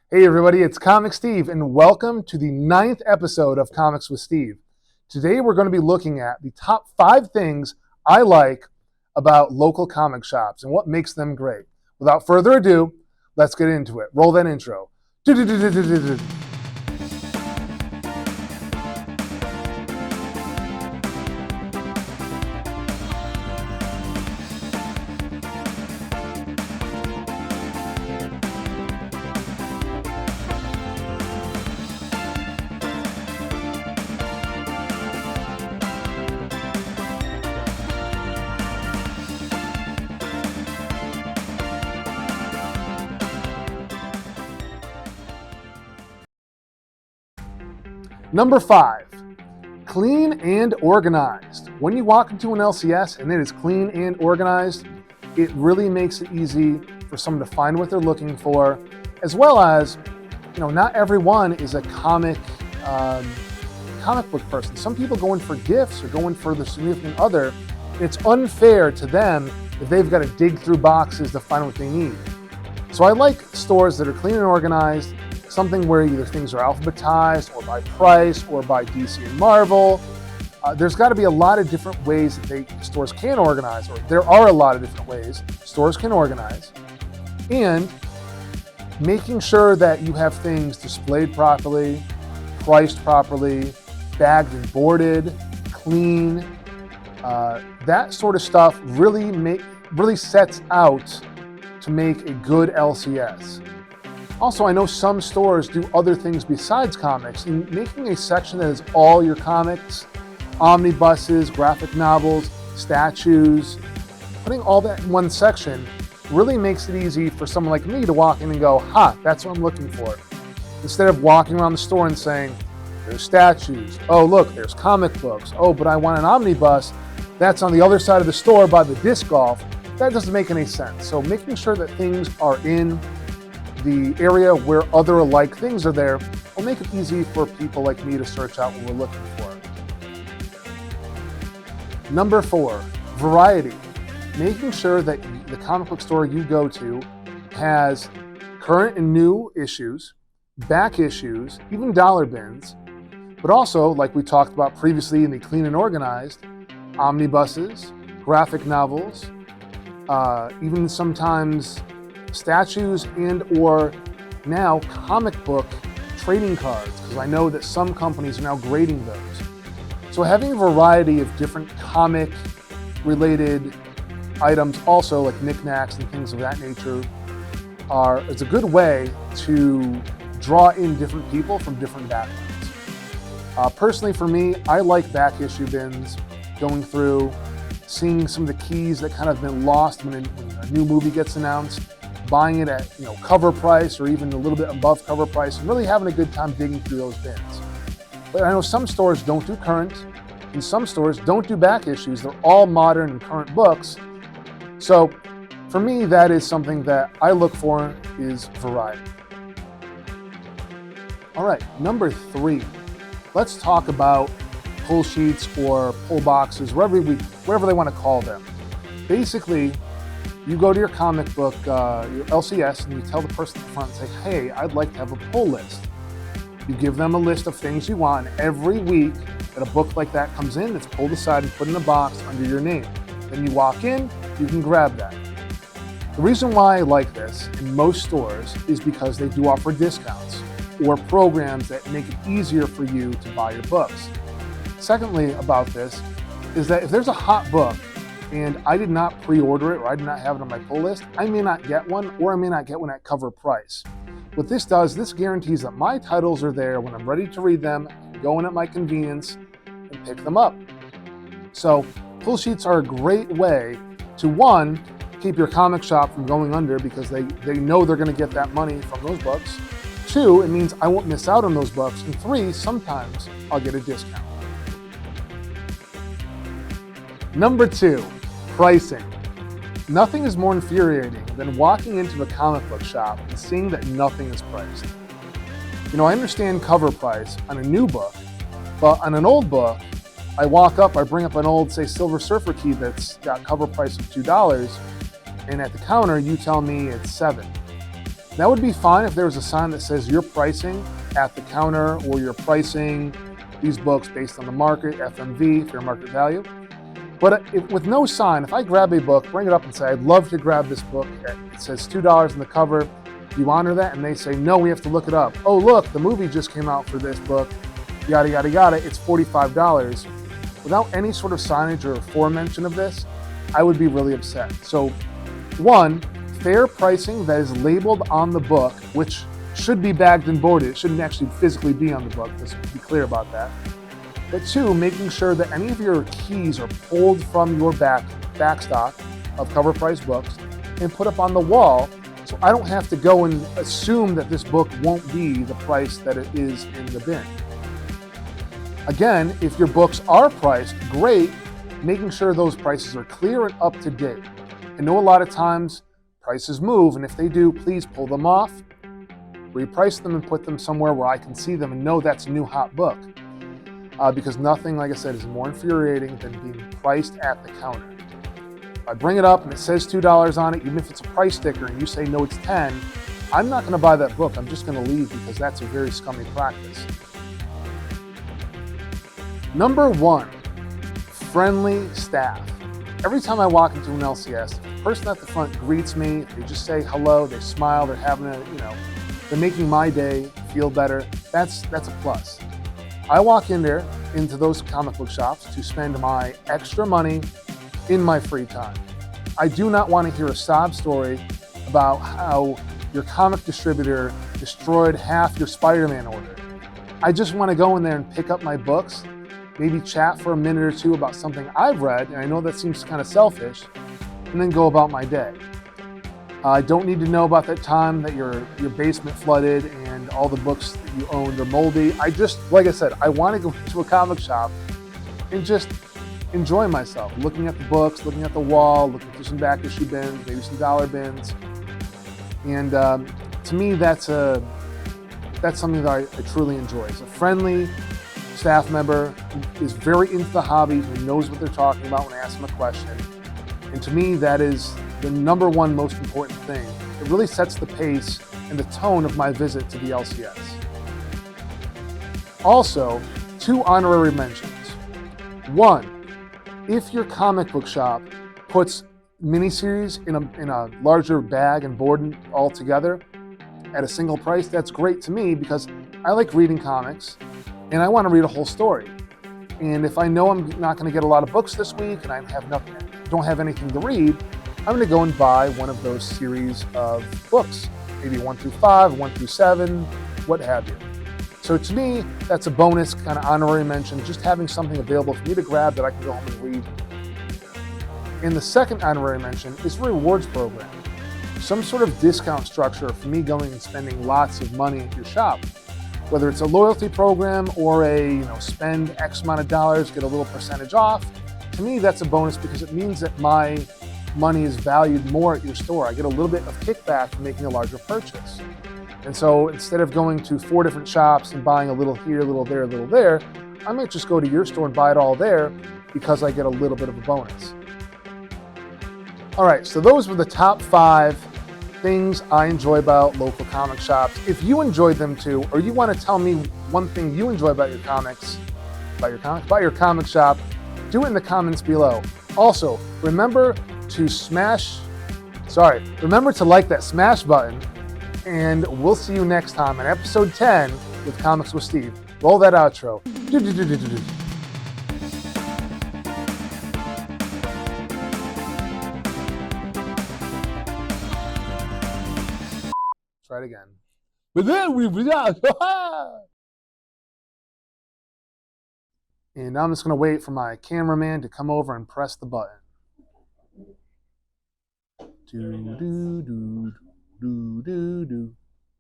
Hey everybody, it's Comic Steve, and welcome to the 9th episode of Comics with Steve. Today we're going to be looking at the top 5 things I like about local comic shops and what makes them great. Without further ado, let's get into it. Roll that intro. Number 5, clean and organized. When you walk into an LCS and it is clean and organized, it really makes it easy for someone to find what they're looking for, as well as, not everyone is a comic book person. Some people go in for gifts or go in for the significant other. It's unfair to them if they've got to dig through boxes to find what they need. So I like stores that are clean and organized, something where either things are alphabetized or by price or by DC and Marvel. There's got to be a lot of different ways that stores can organize, or there are a lot of different ways stores can organize. And making sure that you have things displayed properly, priced properly, bagged and boarded, clean, that sort of stuff really sets out to make a good LCS. Also, I know some stores do other things besides comics, and making a section that is all your comics, omnibuses, graphic novels, statues, putting all that in one section really makes it easy for someone like me to walk in and go, that's what I'm looking for. Instead of walking around the store and saying, there's statues, oh look, there's comic books, oh, but I want an omnibus, that's on the other side of the store by the disc golf. That doesn't make any sense. So making sure that things are in the area where other alike things are there will make it easy for people like me to search out what we're looking for. Number 4, variety. Making sure that the comic book store you go to has current and new issues, back issues, even dollar bins, but also, like we talked about previously in the clean and organized, omnibuses, graphic novels, even sometimes statues and or now comic book trading cards, because I know that some companies are now grading those. So having a variety of different comic related items, also like knickknacks and things of that nature, is a good way to draw in different people from different backgrounds. Personally for me, I like back issue bins, going through, seeing some of the keys that kind of been lost when a new movie gets announced, buying it at cover price or even a little bit above cover price, and really having a good time digging through those bins. But I know some stores don't do current, and some stores don't do back issues. They're all modern and current books. So for me, that is something that I look for, is variety. All right, number 3. Let's talk about pull sheets or pull boxes, whatever they want to call them. Basically, you go to your comic book, your LCS, and you tell the person at the front, say, hey, I'd like to have a pull list. You give them a list of things you want, and every week that a book like that comes in, it's pulled aside and put in a box under your name. Then you walk in, you can grab that. The reason why I like this in most stores is because they do offer discounts or programs that make it easier for you to buy your books. Secondly about this is that if there's a hot book and I did not pre-order it or I did not have it on my pull list, I may not get one, or I may not get one at cover price. What this does, this guarantees that my titles are there when I'm ready to read them, go in at my convenience, and pick them up. So pull sheets are a great way to, 1, keep your comic shop from going under because they know they're going to get that money from those books. 2, it means I won't miss out on those books. And 3, sometimes I'll get a discount. Number 2, pricing. Nothing is more infuriating than walking into a comic book shop and seeing that nothing is priced. I understand cover price on a new book, but on an old book, I bring up an old, say, Silver Surfer key that's got cover price of $2, and at the counter, you tell me it's $7. That would be fine if there was a sign that says you're pricing at the counter, or you're pricing these books based on the market, FMV, fair market value. But with no sign, if I grab a book, bring it up and say, I'd love to grab this book, it says $2 on the cover, do you honor that? And they say, no, we have to look it up. Oh, look, the movie just came out for this book, yada, yada, yada, it's $45. Without any sort of signage or aforemention of this, I would be really upset. So, one, fair pricing that is labeled on the book, which should be bagged and boarded. It shouldn't actually physically be on the book. Let's be clear about that. But two, making sure that any of your keys are pulled from your backstock of cover price books and put up on the wall, so I don't have to go and assume that this book won't be the price that it is in the bin. Again, if your books are priced, great, making sure those prices are clear and up to date. I know a lot of times prices move, and if they do, please pull them off, reprice them, and put them somewhere where I can see them and know that's a new hot book. Because nothing, like I said, is more infuriating than being priced at the counter. If I bring it up and it says $2 on it, even if it's a price sticker and you say no, it's $10, I'm not going to buy that book. I'm just going to leave, because that's a very scummy practice. Number one, friendly staff. Every time I walk into an LCS, the person at the front greets me, they just say hello, they smile, they're having they're making my day feel better. That's a plus. I walk into those comic book shops to spend my extra money in my free time. I do not want to hear a sob story about how your comic distributor destroyed half your Spider-Man order. I just want to go in there and pick up my books, maybe chat for a minute or two about something I've read, and I know that seems kind of selfish, and then go about my day. I don't need to know about that time that your basement flooded and all the books that you owned are moldy. Like I said, I want to go into a comic shop and just enjoy myself, looking at the books, looking at the wall, looking through some back issue bins, maybe some dollar bins. And to me, that's something that I truly enjoy. It's a friendly staff member who is very into the hobby, who knows what they're talking about when I ask them a question. And to me, that is the number one most important thing. It really sets the pace and the tone of my visit to the LCS. Also, 2 honorary mentions. 1, if your comic book shop puts miniseries in a larger bag and board all together at a single price, that's great to me, because I like reading comics and I want to read a whole story. And if I know I'm not going to get a lot of books this week and I don't have anything to read, I'm going to go and buy one of those series of books, maybe 1 through 5, 1 through 7, what have you. So to me, that's a bonus kind of honorary mention, just having something available for me to grab that I can go home and read. And the second honorary mention is a rewards program. Some sort of discount structure for me going and spending lots of money at your shop. Whether it's a loyalty program or spend X amount of dollars, get a little percentage off. To me, that's a bonus, because it means that my money is valued more at your store. I get a little bit of kickback for making a larger purchase. And so instead of going to 4 different shops and buying a little here, a little there, a little there, I might just go to your store and buy it all there, because I get a little bit of a bonus. All right, so those were the top 5 things I enjoy about local comic shops. If you enjoyed them too, or you want to tell me one thing you enjoy about your comic shop, do it in the comments below. Also, remember to like that smash button, and we'll see you next time on episode 10 with Comics with Steve. Roll that outro. Try it again. And now I'm just going to wait for my cameraman to come over and press the button. Do, do, do, do, do, do.